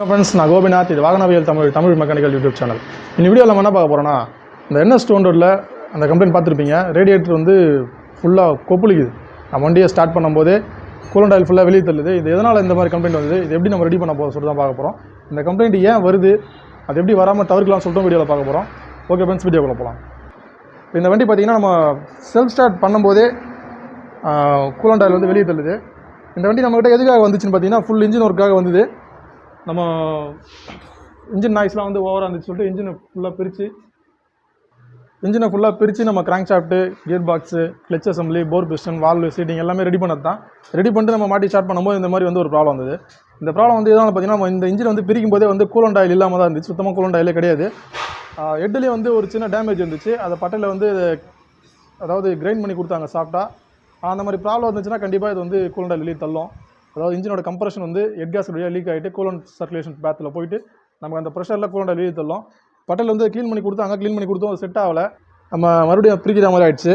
Friends, நான் கோபிநாத். இது வாகனவியல் Tamil mechanical YouTube channel. இந்த வீடியோவில் நம்ம என்ன பார்க்க போகிறோன்னா, இந்த NS200ல் அந்த கம்ப்ளைண்ட் பார்த்துருப்பீங்க. ரேடியேட்டர் வந்து ஃபுல்லாக கொப்புளிக்குது. நம்ம வண்டியை ஸ்டார்ட் பண்ணும்போது கூலண்ட் ஆயில் ஃபுல்லாக வெளியே தள்ளுது. இது எதனால் இந்த மாதிரி கம்ப்ளைண்ட் வந்தது, இது எப்படி நம்ம ரெடி பண்ண போகிறோம் சொல்லிட்டு தான் பார்க்க போகிறோம். இந்த கம்ப்ளைண்ட் ஏன் வருது, அது எப்படி வராமல் தவிர்க்கலாம்னு சொல்லிட்டு வீடியோவில் பார்க்க போகிறோம். ஓகே ஃப்ரெண்ட்ஸ், வீடியோக்குள்ளே போகலாம். இந்த வண்டி பார்த்திங்கன்னா நம்ம செல்ஃப் ஸ்டார்ட் பண்ணும்போதே கூலண்ட் ஆயில் வந்து வெளியே தள்ளுது. இந்த வண்டி நம்மகிட்ட எதுக்காக வந்துச்சுன்னு பார்த்தீங்கன்னா, ஃபுல் இன்ஜின் ஒர்க்காக வந்தது. நம்ம இன்ஜின் நாய்ஸ்லாம் வந்து ஓவராக இருந்துச்சு சொல்லிட்டு இன்ஜினை ஃபுல்லாக பிரித்து நம்ம crankshaft, gear box, clutch assembly, bore piston, valve, seating எல்லாமே ரெடி பண்ணது தான். ரெடி பண்ணிட்டு நம்ம மாட்டி ஸ்டார்ட் பண்ணும்போது இந்த மாதிரி வந்து ஒரு ப்ராப்ளம் வந்தது. இந்த ப்ராப்ளம் வந்து எதனால் பார்த்தீங்கன்னா, நம்ம இந்த இன்ஜின் வந்து பிரிக்கும் போதே வந்து கூலண்ட் ஆயில் இல்லாமல் தான் இருந்துச்சு. சுத்தமாக கூலண்ட் ஆயிலே கிடையாது. ஹெட்லேயே வந்து ஒரு சின்ன டேமேஜ் இருந்துச்சு. அதை பட்டையில் வந்து அதாவது கிரைண்ட் பண்ணி கொடுத்தாங்க சாஃப்ட்டாக. அந்த மாதிரி ப்ராப்ளம் இருந்துச்சுன்னா கண்டிப்பாக இது வந்து கூலண்ட் ஆயில் வெளியே தள்ளும். அதாவது இன்ஜினோட கம்ப்ரஷன் வந்து ஹெட் கேஸ் வழியாக லீக் ஆகிட்டு கூலண்ட் சர்க்குலேஷன் பேத்தில் போயிட்டு நமக்கு அந்த ப்ரெஷரில் கூலண்ட் வெளியே தள்ளும். பட்டையில் வந்து க்ளீன் பண்ணி கொடுத்தோம், அது செட் ஆகலை. நம்ம மறுபடியும் பிரிக்கிற மாதிரி ஆகிடுச்சு.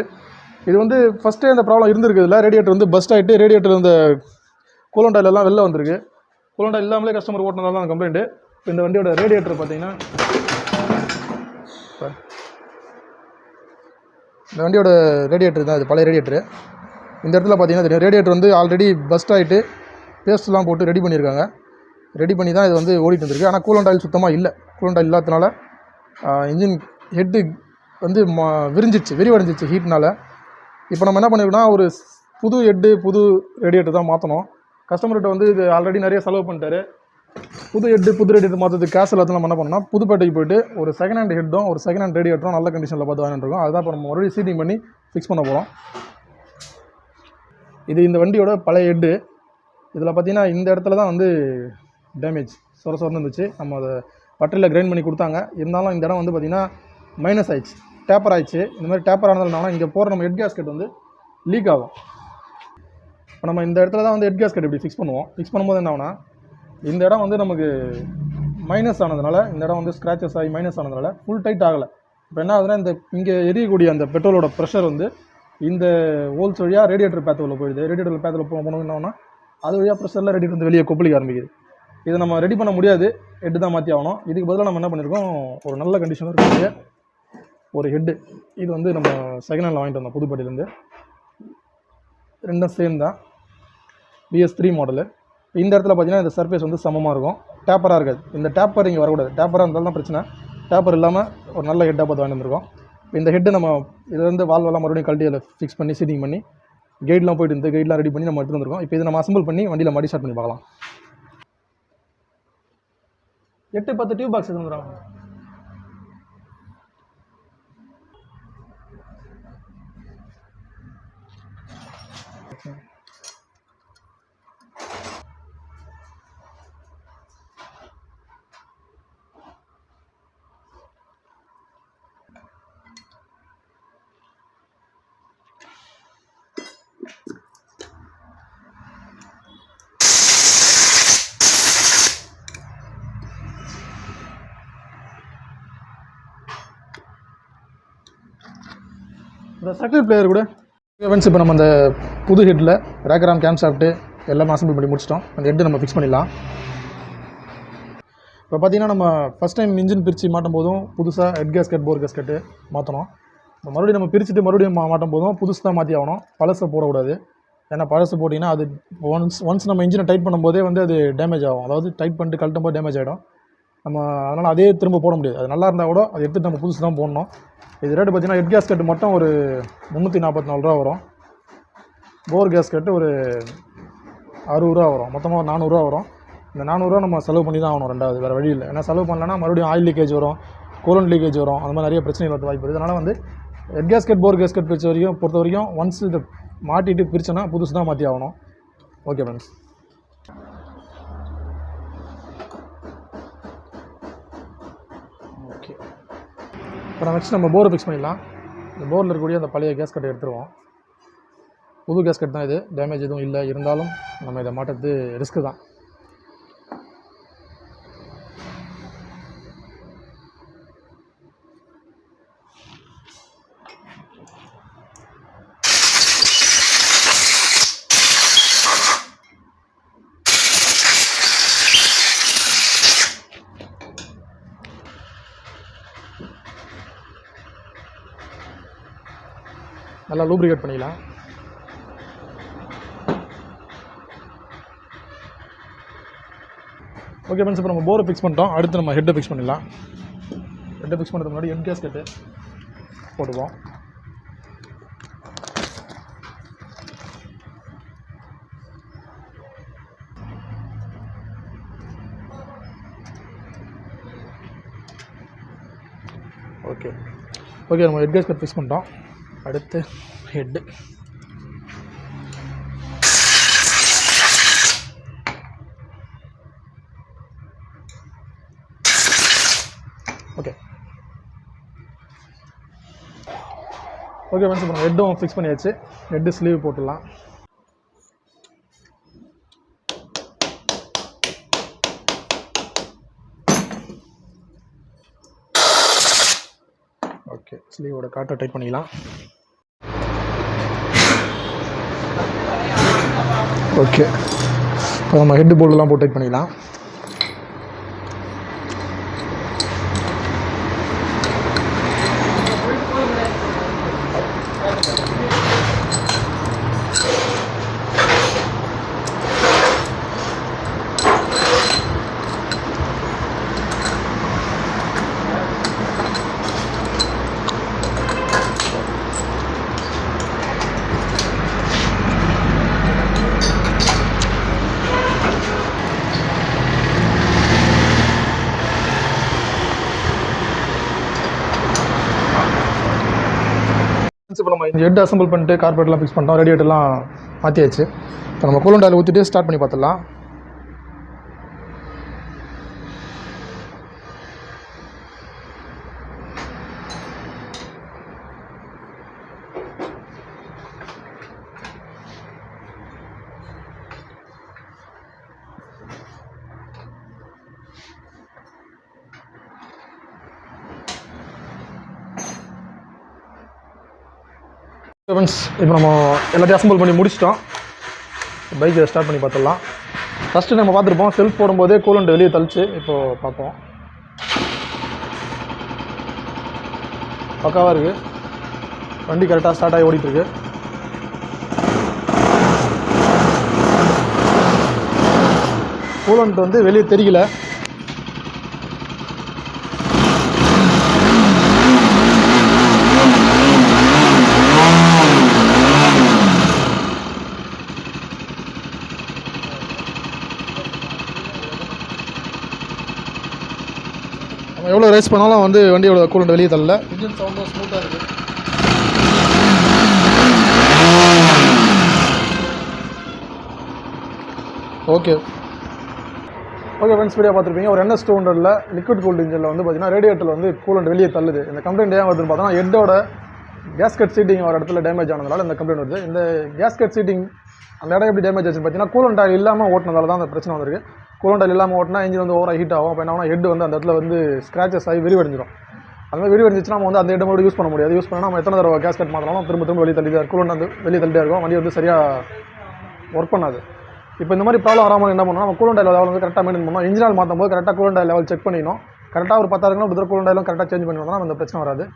இது வந்து ஃபஸ்ட்டே அந்த ப்ராப்ளம் இருந்திருக்குதுல. ரேடியேட்டர் வந்து பஸ்ட் ஆகிட்டு ரேடியேட்டர் இந்த கூலண்ட் ஆயில் எல்லாம் வெளில வந்திருக்கு. கூலண்ட் ஆயில் இல்லாமலே கஸ்டமர் ஓட்டினதால தான் அந்த கம்ப்ளைண்ட்டு. இந்த வண்டியோட ரேடியேட்டர் பார்த்தீங்கன்னா, இந்த வண்டியோட ரேடியேட்டர் தான், இது பழைய ரேடியேட்டரு. இந்த இடத்துல பார்த்தீங்கன்னா ரேடியேட்டர் வந்து ஆல்ரெடி பஸ்ட் ஆகிட்டு பேஸ்ட்லாம் போட்டு ரெடி பண்ணியிருக்காங்க. ரெடி பண்ணி தான் இது வந்து ஓடிட்டு வந்துருக்கு. ஆனால் கூலண்ட் ஆயில் சுத்தமாக இல்லை. கூலண்ட் ஆயில் இல்லாததுனால இன்ஜின் ஹெட்டு வந்து விரிவடைஞ்சிச்சு ஹீட்னால். இப்போ நம்ம என்ன பண்ணியிருக்கோம்னா, ஒரு புது ஹெட்டு புது ரேடியேட்டர் தான் மாற்றணும். கஸ்டமர்கிட்ட வந்து இது ஆல்ரெடி நிறைய செலவு பண்ணிட்டாரு. புது ரேடியேட்டர் மாற்றதுக்கு காசு எல்லாத்தையும் நம்ம என்ன பண்ணோம்னா, புதுப்பேட்டைக்கு போய்ட்டு ஒரு செகண்ட் ஹேண்ட் ஹெட்டும் ஒரு செகண்ட் ஹேண்ட் ரேடியேட்டரும் நல்ல கண்டிஷனில் பார்த்து வாங்கிட்டுருக்கோம். அதுதான் இப்போ நம்ம மறுபடியும் சீட்டிங் பண்ணி ஃபிக்ஸ் பண்ண போகிறோம். இது இந்த வண்டியோட பழைய ஹெட்டு. இதில் பார்த்தீங்கன்னா இந்த இடத்துல தான் வந்து டேமேஜ் சொரன்னு இருந்துச்சு. நம்ம அதை பட்டையில் கிரைண்ட் பண்ணி கொடுத்தாங்க. இருந்தாலும் இந்த இடம் வந்து பார்த்திங்கன்னா மைனஸ் ஆயிடுச்சு, டேப்பர் ஆயிடுச்சு. இந்த மாதிரி டேப்பர் ஆனதுனால இங்கே போகிற நம்ம ஹெட் கேஸ்கெட் வந்து லீக் ஆகும். இப்போ நம்ம இந்த இடத்துல தான் வந்து ஹெட் கேஸ்கெட் இப்படி ஃபிக்ஸ் பண்ணுவோம். ஃபிக்ஸ் பண்ணும்போது என்ன ஆகுனா, இந்த இடம் வந்து நமக்கு மைனஸ் ஆனதுனால, இந்த இடம் வந்து ஸ்க்ராச்சஸ் ஆகி மைனஸ் ஆனதுனால ஃபுல் டைட் ஆகலை. இப்போ என்ன ஆகுதுன்னா, இந்த இங்கே எரியக்கூடிய அந்த பெட்ரோலோட ப்ரெஷர் வந்து இந்த ஹோல்ஸ் வழியாக ரேடியேட்டர் பேத்தில் போயிடுது. ரேடியேட்டர் பேத்தில் போகணும் என்னன்னா, அது வழியாக ப்ரெஷரில் ரேடியேட்டர் வந்து வெளியே கொப்பளிக்க ஆரம்பிக்குது. இதை நம்ம ரெடி பண்ண முடியாது, ஹெட்டு தான் மாற்றி ஆகணும். இதுக்கு பதிலாக நம்ம என்ன பண்ணியிருக்கோம், ஒரு நல்ல கண்டிஷனில் இருக்கக்கூடிய ஒரு ஹெட்டு. இது வந்து நம்ம செகண்ட் ஹேண்டில் வாங்கிட்டு வந்தோம் புதுப்பட்டிலேருந்து. ரெண்டும் சேம் தான், BS3 மாடலு. இந்த இடத்துல பார்த்தீங்கன்னா இந்த சர்ஃபேஸ் வந்து சமமாக இருக்கும், டேப்பராக இருக்காது. இந்த டேப்பர் இங்கே வரக்கூடாது. டேப்பராக இருந்தாலும் தான் பிரச்சனை. டேப்பர் இல்லாமல் ஒரு நல்ல ஹெட்டாக பார்த்து வாங்கிட்டு வந்திருக்கோம். இந்த ஹெட்டு நம்ம இதுலேருந்து வால்வெல்லாம் மறுபடியும் கழட்டி அதில் ஃபிக்ஸ் பண்ணி சீட்டிங் பண்ணி கைட்லாம் போய்ட்டு இந்த கைட்லாம் ரெடி பண்ணி நம்ம எடுத்து வந்திருக்கோம். இப்போ இதை நம்ம அசம்பிள் பண்ணி வண்டியில் மாட்டி ஸ்டார்ட் பண்ணி பார்க்கலாம். 8-10 டியூப் பாக்ஸ் வந்துடுறாங்க. இந்த சர்க்கிள் பிளேயர் கூட ஃப்ரெண்ட்ஸ், இப்போ நம்ம அந்த புது ஹெட்டில் ரேக்கராம் கேம் ஷாஃப்ட்டு எல்லாமே அசம்பிள் பண்ணி முடிச்சிட்டோம். அந்த ஹெட்டு நம்ம ஃபிக்ஸ் பண்ணிடலாம். இப்போ பார்த்தீங்கன்னா, நம்ம ஃபஸ்ட் டைம் இன்ஜின் பிரித்து மாட்டும் போதும் புதுசாக ஹெட் கேஸ்கெட், போர் கேஸ்கெட்டு மாற்றணும். இப்போ மறுபடியும் நம்ம பிரிச்சுட்டு மறுபடியும் மாட்டும் போதும் புதுசு தான் மாற்றி ஆகணும். பழசை போடக்கூடாது. ஏன்னா பழசு போட்டிங்கன்னா அது ஒன்ஸ் நம்ம இன்ஜினை டைட் பண்ணும்போதே வந்து அது டேமேஜ் ஆகும். அதாவது டைட் பண்ணிட்டு கழட்டும் போது டேமேஜ் ஆகிடும். நம்ம அதனால் அதே திரும்ப போட முடியாது. அது நல்லா இருந்தால் கூட அதை எடுத்துகிட்டு நம்ம புதுசு தான் போடணும். இது ரேட்டு பார்த்தீங்கன்னா, ஹெட் கேஸ்கெட் மட்டும் ஒரு 344 ரூபா வரும். போர் கேஸ்கெட்டு ஒரு 60 ரூபா வரும். மொத்தமாக ஒரு 400 ரூபா வரும். இந்த 400 ரூபா நம்ம செலவு பண்ணி தான் ஆகணும். ரெண்டாவது வேறு வழி இல்லை. ஏன்னா செலவு பண்ணலன்னா மறுபடியும் ஆயில் லீக்கேஜ் வரும், கூலண்ட் லீக்கேஜ் வரும். அந்த மாதிரி நிறைய பிரச்சனைகள் வரது வாய்ப்பு இருக்குது. அதனால் வந்து ஹெட் கேஸ்கெட், போர் கேஸ்கெட் பொறுத்த வரைக்கும் ஒன்ஸ் இதை மாட்டிட்டு பிரிச்சோன்னா புதுசு தான் மாற்றி ஆகணும். Okay friends. ஓகே, இப்போ நெக்ஸ்ட் நம்ம போரை ஃபிக்ஸ் பண்ணிடலாம். இந்த போரில் இருக்கக்கூடிய அந்த பழைய கேஸ்கெட்டை எடுத்துருவோம். புது கேஸ்கெட் தான் இது, டேமேஜ் எதுவும் இல்லை. இருந்தாலும் நம்ம இதை மாட்டுறது ரிஸ்க்கு தான். நல்லா லூப்ரிகேட் பண்ணிக்கலாம். ஓகே ஃப்ரெண்ட்ஸ், இப்போ நம்ம போரை ஃபிக்ஸ் பண்ணிட்டோம். அடுத்து நம்ம ஹெட்டை ஃபிக்ஸ் பண்ணிடலாம். ஹெட்டை ஃபிக்ஸ் பண்ணுறதுக்கு முன்னாடி எம் கேஸ்கெட்டு போட்டுப்போம். ஓகே ஓகே, நம்ம ஹெட் கேஸ்கெட் ஃபிக்ஸ் பண்ணிட்டோம். அடுத்து ஹெட்டு. ஓகே ஓகே ஃப்ரெண்ட்ஸ், இப்போ ஹெட்டும் ஃபிக்ஸ் பண்ணியாச்சு. ஹெட்டு ஸ்லீவ் போட்டுடலாம். ஓகே, ஸ்லீவோட காட்டை டைட் பண்ணிக்கலாம். ஓகே, இப்போ நம்ம ஹெட்டு போல்டெலாம் போட்டு டைட் பண்ணிக்கலாம். இப்போ நம்ம ஹெட் அசம்பிள் பண்ணிட்டு கார்பரேட்லாம் ஃபிக்ஸ் பண்ணிட்டோம். ரேடியேட்டர்லாம் மாற்றியாச்சு. இப்போ நம்ம கூலண்ட் ஆயில் ஊற்றிட்டு ஸ்டார்ட் பண்ணி பார்த்துடலாம். ஃப்ரெண்ட்ஸ், இப்போ நம்ம எல்லாத்தையும் அசம்பிள் பண்ணி முடிச்சிட்டோம். பைக்கை ஸ்டார்ட் பண்ணி பார்த்துடலாம். ஃபஸ்ட்டு நம்ம பார்த்துருப்போம், செல்ஃப் போடும்போதே கூலண்ட் வெளியே தள்ளிச்சு. இப்போது பார்ப்போம். பக்காவாக இருக்குது. வண்டி கரெக்டாக ஸ்டார்ட் ஆகி ஓடிட்டுருக்கு. கூலண்ட் வந்து வெளியே தெரியல. எவ்வளோ ரேஸ் பண்ணாலும் வந்து வண்டியோட கூலண்ட் வெளியே தள்ளல. இன்ஜின் சவுண்டும் ஸ்மூத்தாக இருக்குது. ஓகே ஓகே ஃப்ரெண்ட்ஸ், வீடியோ பார்த்துருப்பீங்க. ஒரு NS200 லிக்விட் கூல்டு இன்ஜினில் வந்து பார்த்தீங்கன்னா ரேடியேட்டர் வந்து கூலண்ட் வெளியே தள்ளுது. இந்த கம்ப்ளைண்ட் ஏன் வருதுன்னு பார்த்தோன்னா, ஹெட்டோட கேஸ்கட் சீட்டிங் ஒரு இடத்துல டேமேஜ் ஆனதுனால இந்த கம்ப்ளைண்ட் வருது. இந்த கேஸ்கட் சீட்டிங் அந்த இடம் எப்படி டேமேஜ் ஆச்சுன்னு பார்த்தீங்கன்னா, கூலண்ட் ஆயில் இல்லாமல் ஓட்டினதால தான் அந்த பிரச்சனை வந்திருக்கு. கூலண்ட் ஆயில் இல்லாமல் ஓட்டினா இன்ஜின் வந்து ஓவராக ஹீட் ஆகும். அப்போ என்ன ஆகும், ஹெட் வந்து அந்த இடத்துல வந்து ஸ்க்ராச்சஸ் ஆகி விரிவடைஞ்சிடும். அந்த மாதிரி விரிவடைஞ்சிச்சுன்னா நம்ம வந்து அந்த ஹெட் மட்டும் யூஸ் பண்ண முடியாது. யூஸ் பண்ணால் நம்ம எத்தனை தடவை கேஸ்கட் மாற்றினாலும் திரும்ப வெளியே தள்ளி தான் கூலண்ட் வந்து வெளியே தள்ளிட்டே இருக்கும். வண்டி வந்து சரியாக ஒர்க் பண்ணாது. இப்போ இந்த மாதிரி ப்ராப்ளம் வராமல் என்ன பண்ணணும், நம்ம கூலண்ட் ஆயில் லெவல் வந்து கரெக்டாக மெயின்டைன் பண்ணணும். இன்ஜின் ஆயில் மாற்றும் போது கரெக்டாக கூலண்ட் ஆயில் லெவல் செக் பண்ணிடணும். கரெக்டாக ஒரு 10,000 கிலோமீட்டர் கூலண்ட் ஆயிலும் கரெக்டாக சேஞ்ச் பண்ணி வந்தால் அந்த பிரச்சனை வராது.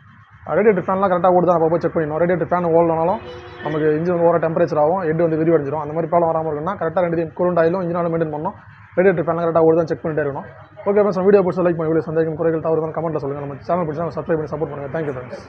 ரேடியேட்டர் ஃபேன்லாம் கரெக்டாக ஓடுதான் அப்போ போய் செக் பண்ணிடணும். ரேடியேட்டர் ஃபேன் ஓடனாலும் நமக்கு இன்ஜின் வந்து ஓவர டெம்பரேச்சர் ஆகும், ஹெட் வந்து விரிவடைஞ்சிடும். அந்த மாதிரி ப்ராப்ளம் வராமல் இருக்குன்னா கரெக்டாக ரெண்டு கூலண்ட் ஆயிலும் இன்ஜின் ஆயிலும் மெயின்டைன் பண்ணணும். ரேடியேட்டர் ஃபேன் கரெக்டாக ஓடுதான் செக் பண்ணிட்டே இருக்கணும். ஓகே ஃப்ரெண்ட்ஸ், வீடியோ பிடிச்ச லைக் பண்ணி வீடியோ சந்தேகம் குறைகள் தவறுதான் கமெண்ட்டில் சொல்லுங்கள். நம்ம சேனல் பிடிச்சா சப்ஸ்கிரைப் பண்ணி சப்போர்ட் பண்ணுங்கள். Thank you friends.